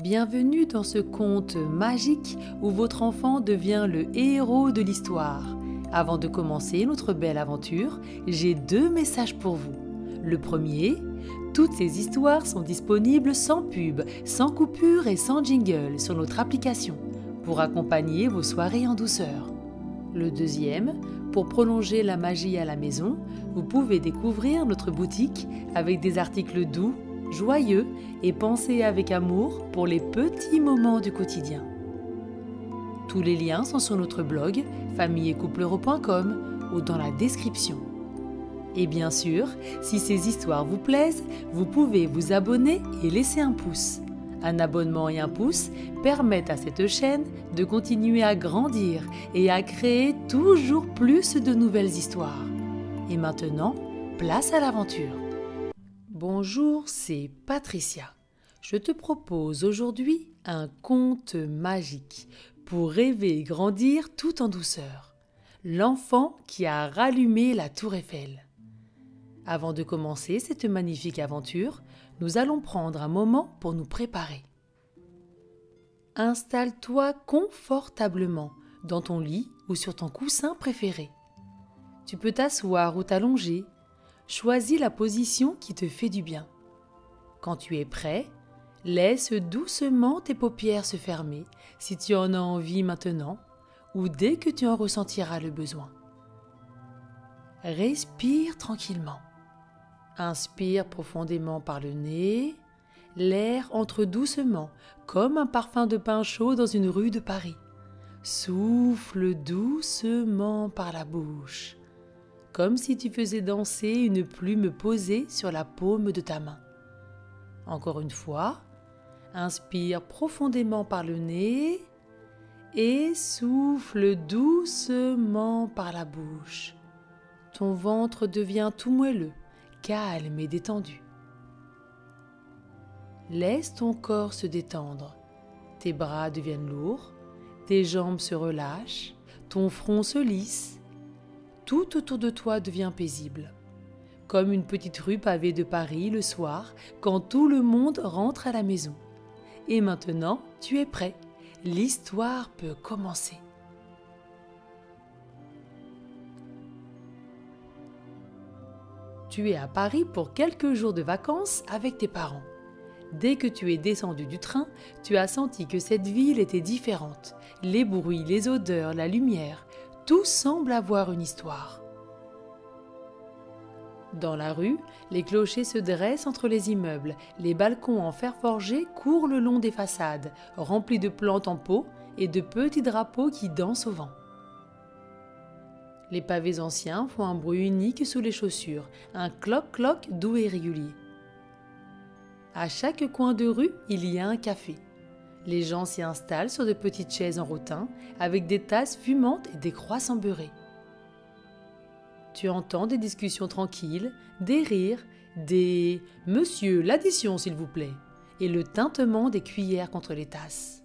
Bienvenue dans ce conte magique où votre enfant devient le héros de l'histoire. Avant de commencer notre belle aventure, j'ai 2 messages pour vous. Le premier, toutes ces histoires sont disponibles sans pub, sans coupure et sans jingle sur notre application pour accompagner vos soirées en douceur. Le deuxième, pour prolonger la magie à la maison, vous pouvez découvrir notre boutique avec des articles doux, joyeux et pensés avec amour pour les petits moments du quotidien. Tous les liens sont sur notre blog familleetcoupleheureux.com ou dans la description. Et bien sûr, si ces histoires vous plaisent, vous pouvez vous abonner et laisser un pouce. Un abonnement et un pouce permettent à cette chaîne de continuer à grandir et à créer toujours plus de nouvelles histoires. Et maintenant, place à l'aventure. Bonjour, c'est Patricia. Je te propose aujourd'hui un conte magique pour rêver et grandir tout en douceur. L'enfant qui a rallumé la tour Eiffel. Avant de commencer cette magnifique aventure, nous allons prendre un moment pour nous préparer. Installe-toi confortablement dans ton lit ou sur ton coussin préféré. Tu peux t'asseoir ou t'allonger. Choisis la position qui te fait du bien. Quand tu es prêt, laisse doucement tes paupières se fermer si tu en as envie maintenant ou dès que tu en ressentiras le besoin. Respire tranquillement. Inspire profondément par le nez. L'air entre doucement, comme un parfum de pain chaud dans une rue de Paris. Souffle doucement par la bouche, comme si tu faisais danser une plume posée sur la paume de ta main. Encore une fois, inspire profondément par le nez et souffle doucement par la bouche. Ton ventre devient tout moelleux, calme et détendu. Laisse ton corps se détendre. Tes bras deviennent lourds, tes jambes se relâchent, ton front se lisse. Tout autour de toi devient paisible, comme une petite rue pavée de Paris le soir quand tout le monde rentre à la maison. Et maintenant, tu es prêt. L'histoire peut commencer. Tu es à Paris pour quelques jours de vacances avec tes parents. Dès que tu es descendu du train, tu as senti que cette ville était différente. Les bruits, les odeurs, la lumière, tout semble avoir une histoire. Dans la rue, les clochers se dressent entre les immeubles, les balcons en fer forgé courent le long des façades, remplis de plantes en pot et de petits drapeaux qui dansent au vent. Les pavés anciens font un bruit unique sous les chaussures, un cloc-cloc doux et régulier. À chaque coin de rue, il y a un café. Les gens s'y installent sur de petites chaises en rotin, avec des tasses fumantes et des croissants beurrés. Tu entends des discussions tranquilles, des rires, des « Monsieur, l'addition s'il vous plaît » et le tintement des cuillères contre les tasses.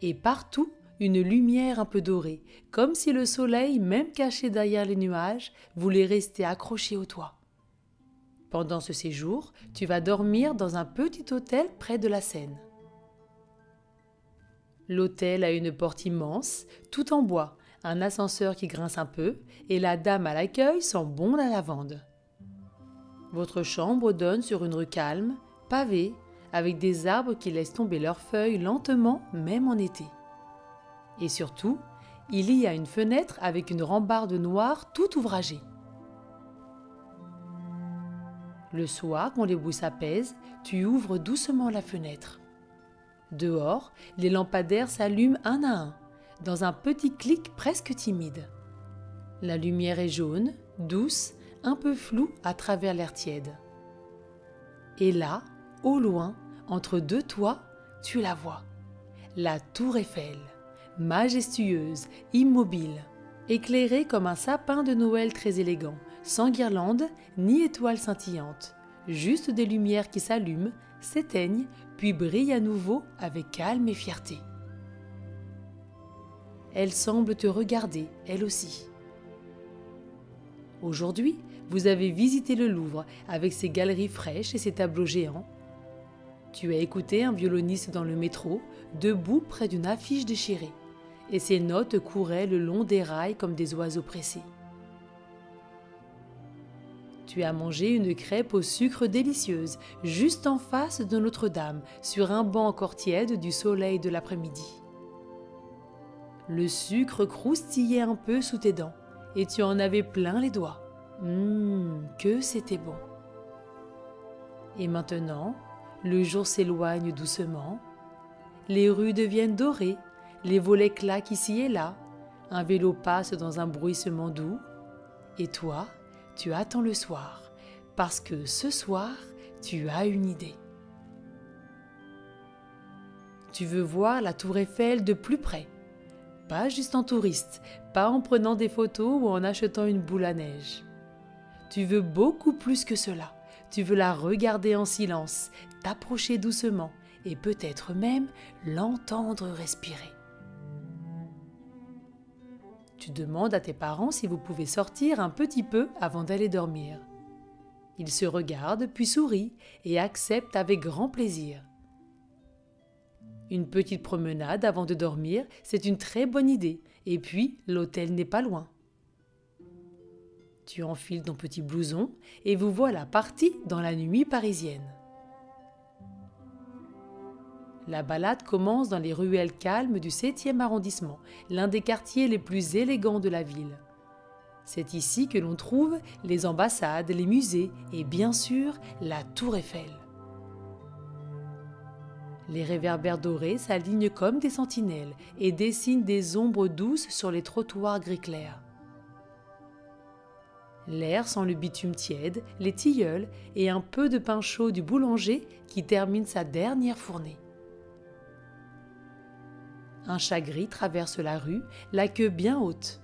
Et partout, une lumière un peu dorée, comme si le soleil, même caché derrière les nuages, voulait rester accroché au toit. Pendant ce séjour, tu vas dormir dans un petit hôtel près de la Seine. L'hôtel a une porte immense, tout en bois, un ascenseur qui grince un peu et la dame à l'accueil sent bon la lavande. Votre chambre donne sur une rue calme, pavée, avec des arbres qui laissent tomber leurs feuilles lentement, même en été. Et surtout, il y a une fenêtre avec une rambarde noire tout ouvragée. Le soir, quand les bruits s'apaisent, tu ouvres doucement la fenêtre. Dehors, les lampadaires s'allument un à un, dans un petit clic presque timide. La lumière est jaune, douce, un peu floue à travers l'air tiède. Et là, au loin, entre 2 toits, tu la vois. La tour Eiffel, majestueuse, immobile, éclairée comme un sapin de Noël très élégant, sans guirlande ni étoiles scintillantes, juste des lumières qui s'allument, s'éteignent, puis brillent à nouveau avec calme et fierté. Elle semble te regarder, elle aussi. Aujourd'hui, vous avez visité le Louvre avec ses galeries fraîches et ses tableaux géants. Tu as écouté un violoniste dans le métro, debout près d'une affiche déchirée, et ses notes couraient le long des rails comme des oiseaux pressés. Tu as mangé une crêpe au sucre délicieuse, juste en face de Notre-Dame, sur un banc encore tiède du soleil de l'après-midi. Le sucre croustillait un peu sous tes dents, et tu en avais plein les doigts. Que c'était bon! Et maintenant, le jour s'éloigne doucement, les rues deviennent dorées, les volets claquent ici et là, un vélo passe dans un bruissement doux, et toi, tu attends le soir, parce que ce soir, tu as une idée. Tu veux voir la tour Eiffel de plus près, pas juste en touriste, pas en prenant des photos ou en achetant une boule à neige. Tu veux beaucoup plus que cela. Tu veux la regarder en silence, t'approcher doucement et peut-être même l'entendre respirer. Tu demandes à tes parents si vous pouvez sortir un petit peu avant d'aller dormir. Ils se regardent puis sourient et acceptent avec grand plaisir. Une petite promenade avant de dormir, c'est une très bonne idée. Et puis, l'hôtel n'est pas loin. Tu enfiles ton petit blouson et vous voilà partis dans la nuit parisienne. La balade commence dans les ruelles calmes du 7e arrondissement, l'un des quartiers les plus élégants de la ville. C'est ici que l'on trouve les ambassades, les musées et bien sûr la tour Eiffel. Les réverbères dorés s'alignent comme des sentinelles et dessinent des ombres douces sur les trottoirs gris clair. L'air sent le bitume tiède, les tilleuls et un peu de pain chaud du boulanger qui termine sa dernière fournée. Un chat gris traverse la rue, la queue bien haute.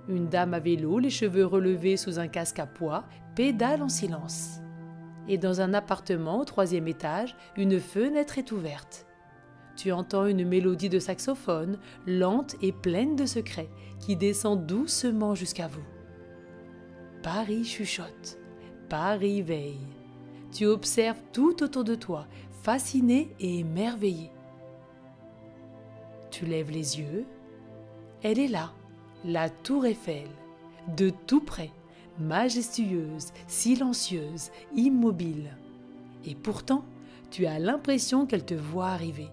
Une dame à vélo, les cheveux relevés sous un casque à pois, pédale en silence. Et dans un appartement au 3e étage, une fenêtre est ouverte. Tu entends une mélodie de saxophone, lente et pleine de secrets, qui descend doucement jusqu'à vous. Paris chuchote, Paris veille. Tu observes tout autour de toi, fasciné et émerveillé. Tu lèves les yeux. Elle est là, la tour Eiffel, de tout près, majestueuse, silencieuse, immobile. Et pourtant, tu as l'impression qu'elle te voit arriver.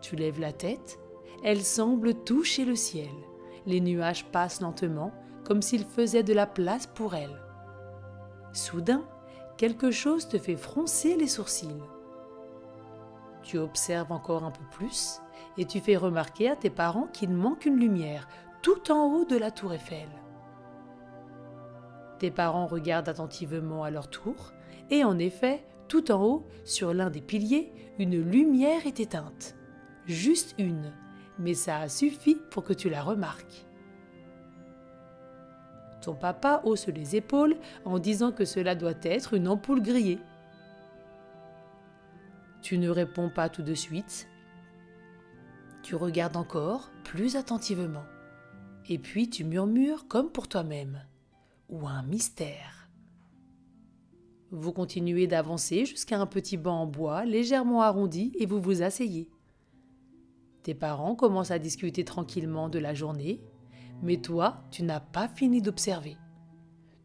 Tu lèves la tête, elle semble toucher le ciel. Les nuages passent lentement, comme s'ils faisaient de la place pour elle. Soudain, quelque chose te fait froncer les sourcils. Tu observes encore un peu plus et tu fais remarquer à tes parents qu'il manque une lumière tout en haut de la tour Eiffel. Tes parents regardent attentivement à leur tour et en effet, tout en haut, sur l'un des piliers, une lumière est éteinte. Juste une, mais ça a suffi pour que tu la remarques. Ton papa hausse les épaules en disant que cela doit être une ampoule grillée. Tu ne réponds pas tout de suite. Tu regardes encore, plus attentivement. Et puis tu murmures comme pour toi-même. Ou un mystère. Vous continuez d'avancer jusqu'à un petit banc en bois légèrement arrondi et vous vous asseyez. Tes parents commencent à discuter tranquillement de la journée, mais toi, tu n'as pas fini d'observer.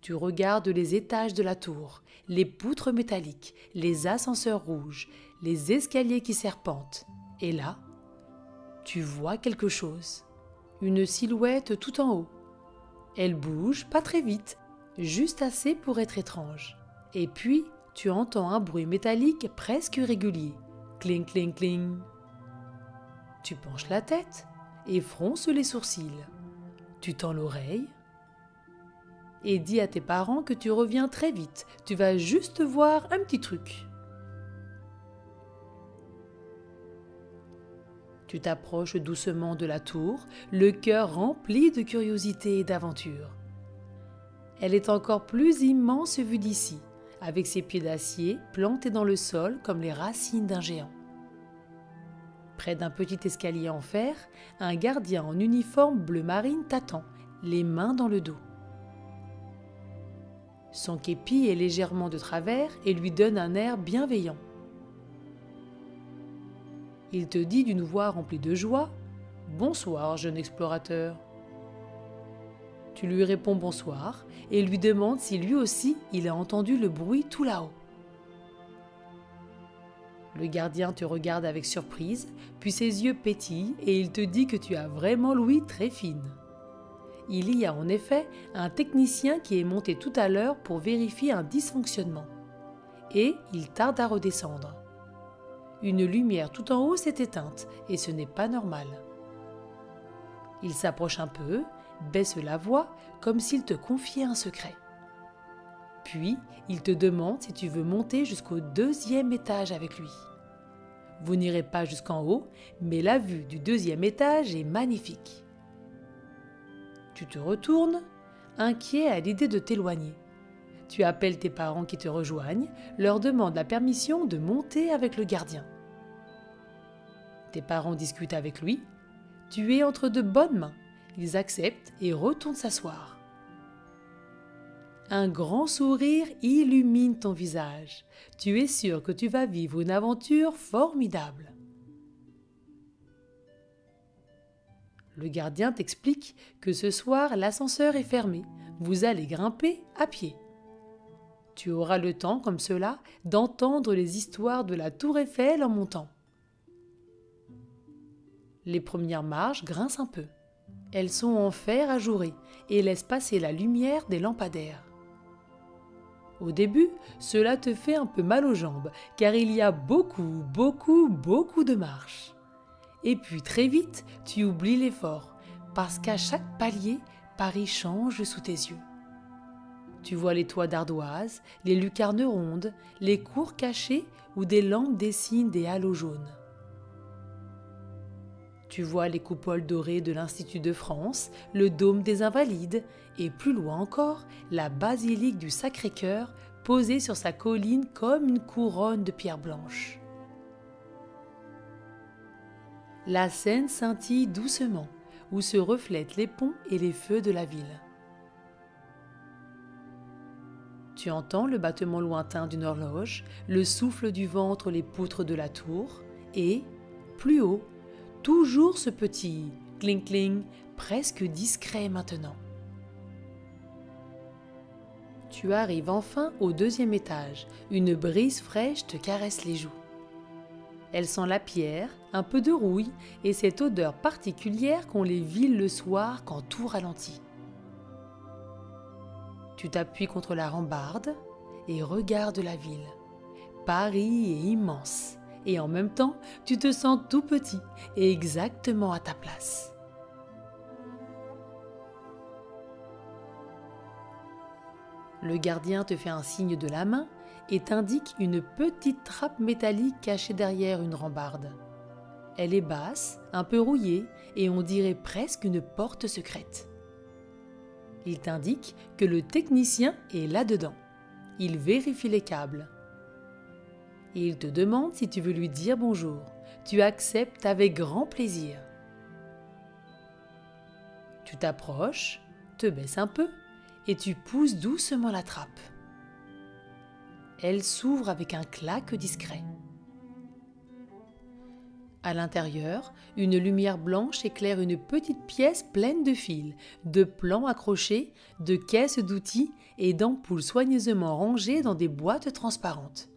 Tu regardes les étages de la tour, les poutres métalliques, les ascenseurs rouges, les escaliers qui serpentent. Et là, tu vois quelque chose. Une silhouette tout en haut. Elle bouge pas très vite, juste assez pour être étrange. Et puis, tu entends un bruit métallique presque régulier. Cling, cling, cling. Tu penches la tête et fronces les sourcils. Tu tends l'oreille et dis à tes parents que tu reviens très vite. Tu vas juste voir un petit truc. Tu t'approches doucement de la tour, le cœur rempli de curiosité et d'aventure. Elle est encore plus immense vue d'ici, avec ses pieds d'acier plantés dans le sol comme les racines d'un géant. Près d'un petit escalier en fer, un gardien en uniforme bleu marine t'attend, les mains dans le dos. Son képi est légèrement de travers et lui donne un air bienveillant. Il te dit d'une voix remplie de joie « Bonsoir, jeune explorateur ». Tu lui réponds bonsoir et lui demandes si lui aussi il a entendu le bruit tout là-haut. Le gardien te regarde avec surprise, puis ses yeux pétillent et il te dit que tu as vraiment l'ouïe très fine. Il y a en effet un technicien qui est monté tout à l'heure pour vérifier un dysfonctionnement. Et il tarde à redescendre. Une lumière tout en haut s'est éteinte et ce n'est pas normal. Il s'approche un peu, baisse la voix comme s'il te confiait un secret. Puis, il te demande si tu veux monter jusqu'au 2e étage avec lui. Vous n'irez pas jusqu'en haut, mais la vue du 2e étage est magnifique. Tu te retournes, inquiet à l'idée de t'éloigner. Tu appelles tes parents qui te rejoignent, leur demandes la permission de monter avec le gardien. Tes parents discutent avec lui. Tu es entre de bonnes mains. Ils acceptent et retournent s'asseoir. Un grand sourire illumine ton visage. Tu es sûr que tu vas vivre une aventure formidable. Le gardien t'explique que ce soir, l'ascenseur est fermé. Vous allez grimper à pied. Tu auras le temps, comme cela, d'entendre les histoires de la Tour Eiffel en montant. Les premières marches grincent un peu. Elles sont en fer ajouré et laissent passer la lumière des lampadaires. Au début, cela te fait un peu mal aux jambes, car il y a beaucoup de marches. Et puis très vite, tu oublies l'effort, parce qu'à chaque palier, Paris change sous tes yeux. Tu vois les toits d'ardoise, les lucarnes rondes, les cours cachés où des lampes dessinent des halos jaunes. Tu vois les coupoles dorées de l'Institut de France, le dôme des Invalides et plus loin encore, la basilique du Sacré-Cœur posée sur sa colline comme une couronne de pierre blanche. La Seine scintille doucement, où se reflètent les ponts et les feux de la ville. Tu entends le battement lointain d'une horloge, le souffle du vent entre les poutres de la tour et, plus haut, toujours ce petit cling-cling, presque discret maintenant. Tu arrives enfin au 2e étage. Une brise fraîche te caresse les joues. Elle sent la pierre, un peu de rouille et cette odeur particulière qu'ont les villes le soir quand tout ralentit. Tu t'appuies contre la rambarde et regardes la ville. Paris est immense. Et en même temps, tu te sens tout petit et exactement à ta place. Le gardien te fait un signe de la main et t'indique une petite trappe métallique cachée derrière une rambarde. Elle est basse, un peu rouillée et on dirait presque une porte secrète. Il t'indique que le technicien est là-dedans. Il vérifie les câbles. Et il te demande si tu veux lui dire bonjour. Tu acceptes avec grand plaisir. Tu t'approches, te baisses un peu et tu pousses doucement la trappe. Elle s'ouvre avec un claque discret. À l'intérieur, une lumière blanche éclaire une petite pièce pleine de fils, de plans accrochés, de caisses d'outils et d'ampoules soigneusement rangées dans des boîtes transparentes.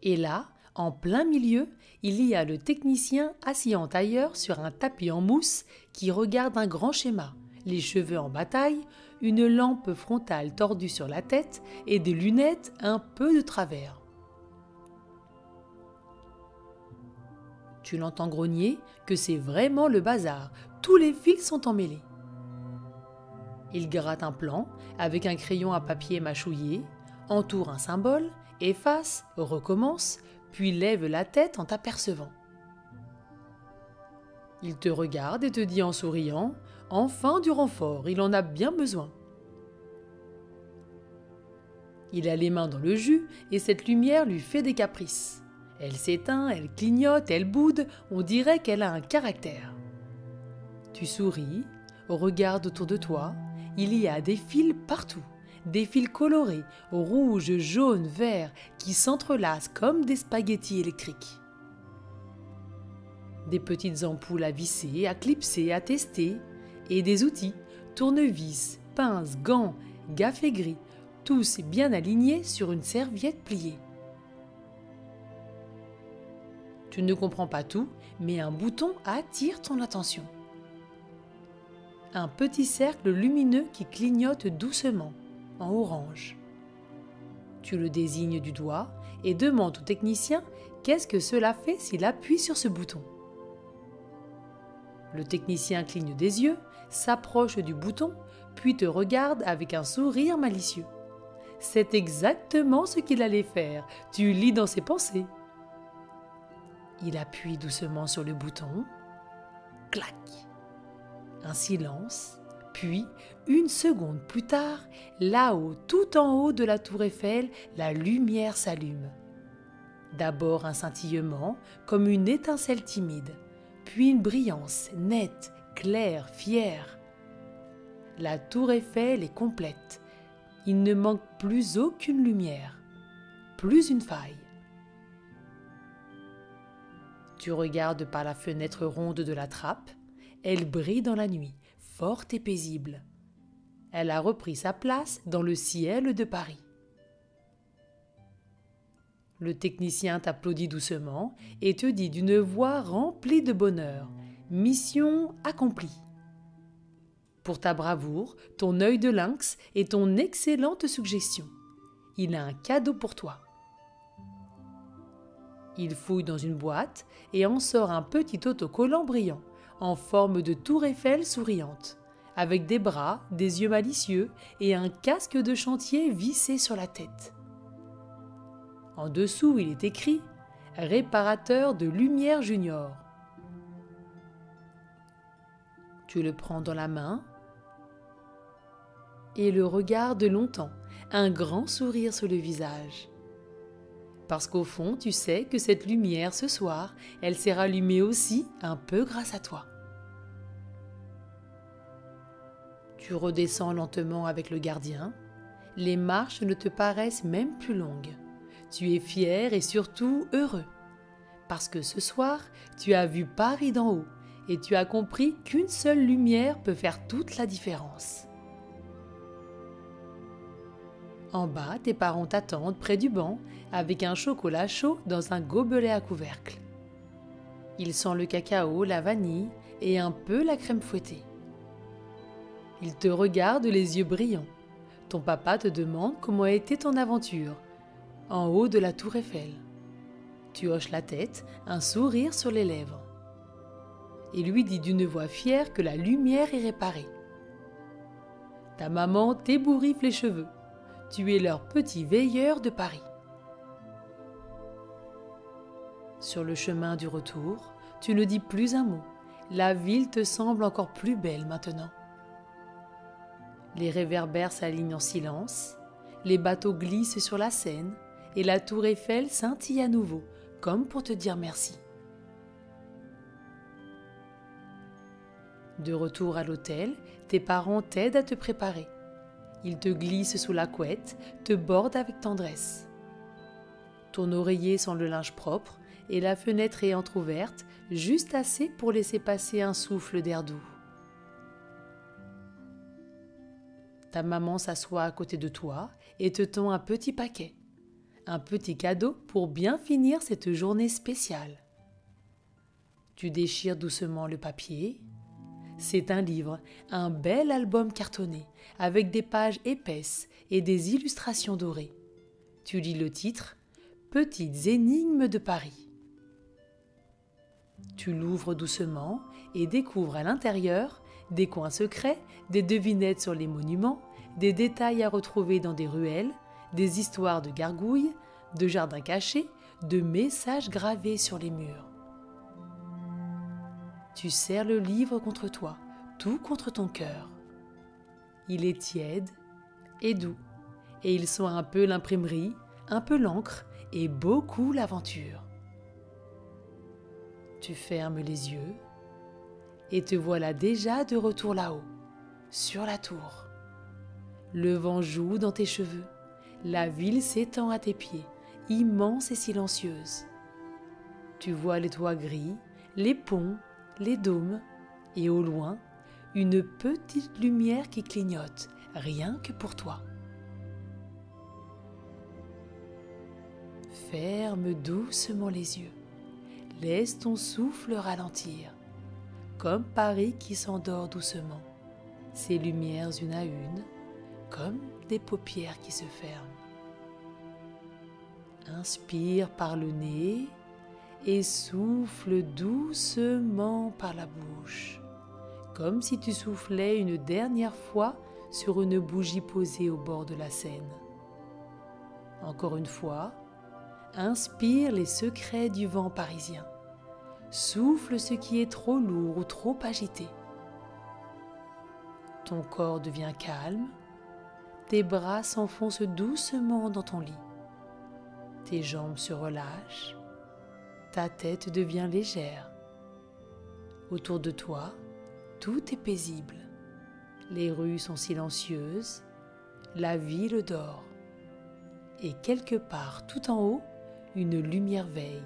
Et là, en plein milieu, il y a le technicien assis en tailleur sur un tapis en mousse qui regarde un grand schéma, les cheveux en bataille, une lampe frontale tordue sur la tête et des lunettes un peu de travers. Tu l'entends grogner que c'est vraiment le bazar, tous les fils sont emmêlés. Il gratte un plan avec un crayon à papier mâchouillé, entoure un symbole, efface, recommence, puis lève la tête en t'apercevant. Il te regarde et te dit en souriant « Enfin du renfort, il en a bien besoin ». Il a les mains dans le jus et cette lumière lui fait des caprices. Elle s'éteint, elle clignote, elle boude, on dirait qu'elle a un caractère. Tu souris, regardes autour de toi, il y a des fils partout, des fils colorés, rouges, jaunes, verts, qui s'entrelacent comme des spaghettis électriques. Des petites ampoules à visser, à clipser, à tester, et des outils, tournevis, pinces, gants, gaffes aigris, tous bien alignés sur une serviette pliée. Tu ne comprends pas tout, mais un bouton attire ton attention. Un petit cercle lumineux qui clignote doucement, en orange. Tu le désignes du doigt et demandes au technicien qu'est-ce que cela fait s'il appuie sur ce bouton. Le technicien cligne des yeux, s'approche du bouton, puis te regarde avec un sourire malicieux. C'est exactement ce qu'il allait faire, tu lis dans ses pensées. Il appuie doucement sur le bouton. Clac! Un silence, puis, une seconde plus tard, là-haut, tout en haut de la tour Eiffel, la lumière s'allume. D'abord un scintillement, comme une étincelle timide, puis une brillance nette, claire, fière. La tour Eiffel est complète. Il ne manque plus aucune lumière, plus une faille. Tu regardes par la fenêtre ronde de la trappe. Elle brille dans la nuit, forte et paisible. Elle a repris sa place dans le ciel de Paris. Le technicien t'applaudit doucement et te dit d'une voix remplie de bonheur « Mission accomplie ». Pour ta bravoure, ton œil de lynx et ton excellente suggestion, il a un cadeau pour toi. Il fouille dans une boîte et en sort un petit autocollant brillant, en forme de tour Eiffel souriante, avec des bras, des yeux malicieux et un casque de chantier vissé sur la tête. En dessous, il est écrit « Réparateur de lumière junior ». Tu le prends dans la main et le regardes longtemps, un grand sourire sur le visage. Parce qu'au fond, tu sais que cette lumière, ce soir, elle s'est rallumée aussi un peu grâce à toi. Tu redescends lentement avec le gardien. Les marches ne te paraissent même plus longues. Tu es fier et surtout heureux. Parce que ce soir, tu as vu Paris d'en haut et tu as compris qu'une seule lumière peut faire toute la différence. En bas, tes parents t'attendent près du banc avec un chocolat chaud dans un gobelet à couvercle. Il sent le cacao, la vanille et un peu la crème fouettée. Il te regarde les yeux brillants. Ton papa te demande comment a été ton aventure, en haut de la tour Eiffel. Tu hoches la tête, un sourire sur les lèvres. Et lui dit d'une voix fière que la lumière est réparée. Ta maman t'ébouriffe les cheveux. Tu es leur petit veilleur de Paris. Sur le chemin du retour, tu ne dis plus un mot. La ville te semble encore plus belle maintenant. Les réverbères s'alignent en silence, les bateaux glissent sur la Seine et la tour Eiffel scintille à nouveau, comme pour te dire merci. De retour à l'hôtel, tes parents t'aident à te préparer. Ils te glissent sous la couette, te bordent avec tendresse. Ton oreiller sent le linge propre et la fenêtre est entr'ouverte, juste assez pour laisser passer un souffle d'air doux. Ta maman s'assoit à côté de toi et te tend un petit paquet, un petit cadeau pour bien finir cette journée spéciale. Tu déchires doucement le papier. C'est un livre, un bel album cartonné, avec des pages épaisses et des illustrations dorées. Tu lis le titre « Petites énigmes de Paris ». Tu l'ouvres doucement et découvres à l'intérieur des coins secrets, des devinettes sur les monuments, des détails à retrouver dans des ruelles, des histoires de gargouilles, de jardins cachés, de messages gravés sur les murs. Tu serres le livre contre toi, tout contre ton cœur. Il est tiède et doux, et il sent un peu l'imprimerie, un peu l'encre et beaucoup l'aventure. Tu fermes les yeux et te voilà déjà de retour là-haut, sur la tour. Le vent joue dans tes cheveux. La ville s'étend à tes pieds, immense et silencieuse. Tu vois les toits gris, les ponts, les dômes, et au loin, une petite lumière qui clignote, rien que pour toi. Ferme doucement les yeux. Laisse ton souffle ralentir, comme Paris qui s'endort doucement, ses lumières une à une, comme des paupières qui se ferment. Inspire par le nez et souffle doucement par la bouche, comme si tu soufflais une dernière fois sur une bougie posée au bord de la Seine. Encore une fois, inspire les secrets du vent parisien. Souffle ce qui est trop lourd ou trop agité. Ton corps devient calme. Tes bras s'enfoncent doucement dans ton lit. Tes jambes se relâchent. Ta tête devient légère. Autour de toi, tout est paisible. Les rues sont silencieuses. La ville dort. Et quelque part tout en haut, une lumière veille.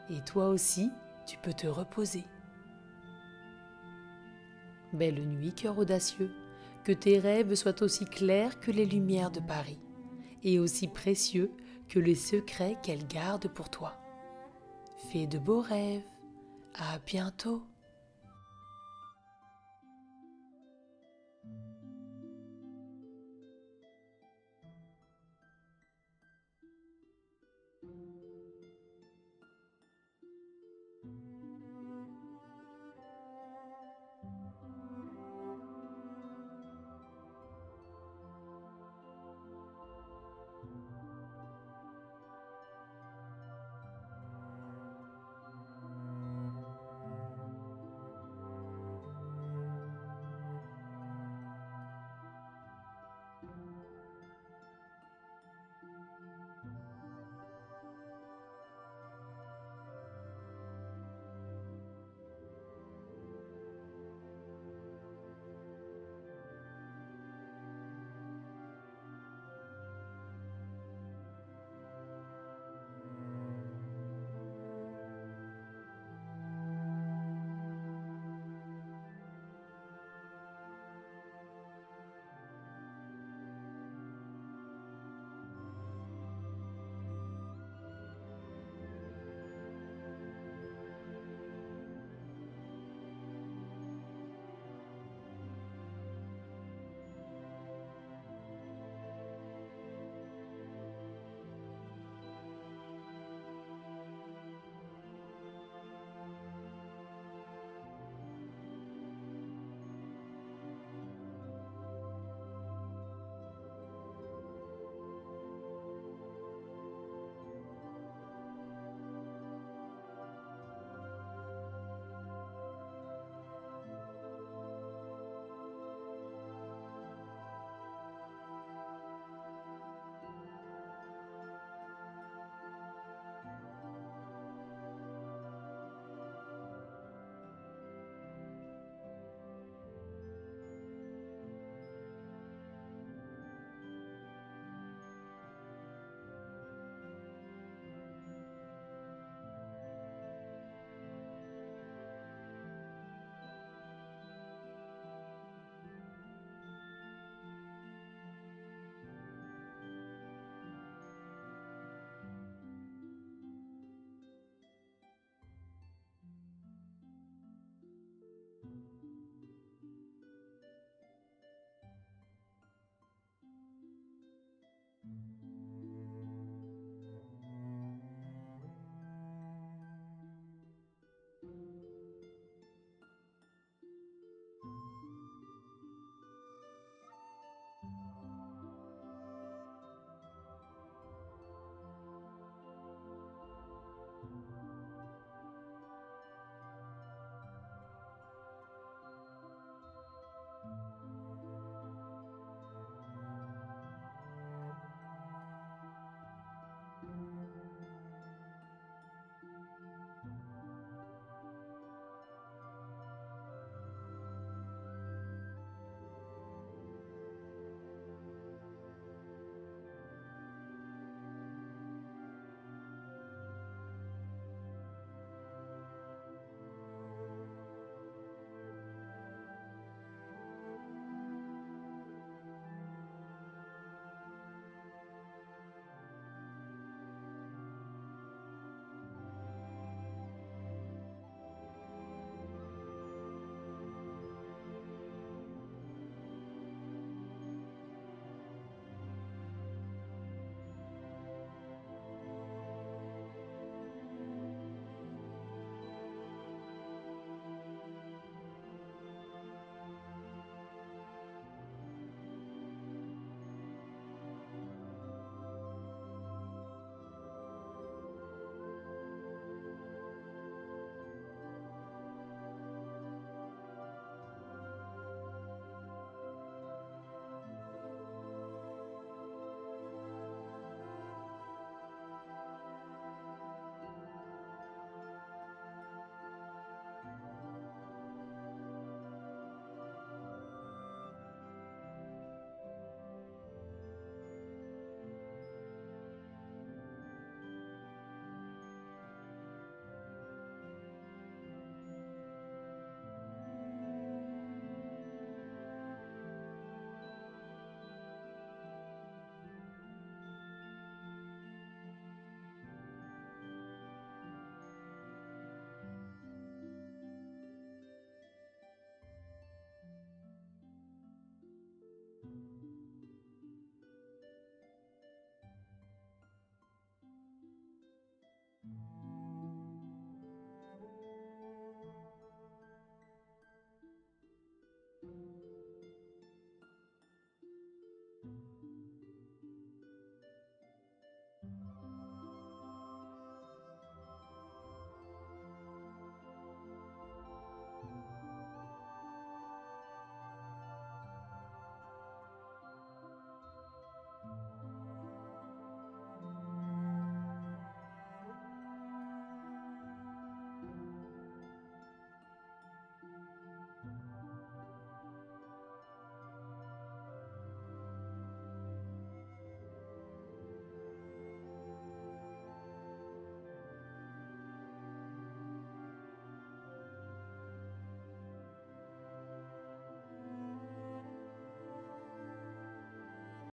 Et toi aussi, tu peux te reposer. Belle nuit, cœur audacieux, que tes rêves soient aussi clairs que les lumières de Paris, et aussi précieux que les secrets qu'elle garde pour toi. Fais de beaux rêves, à bientôt.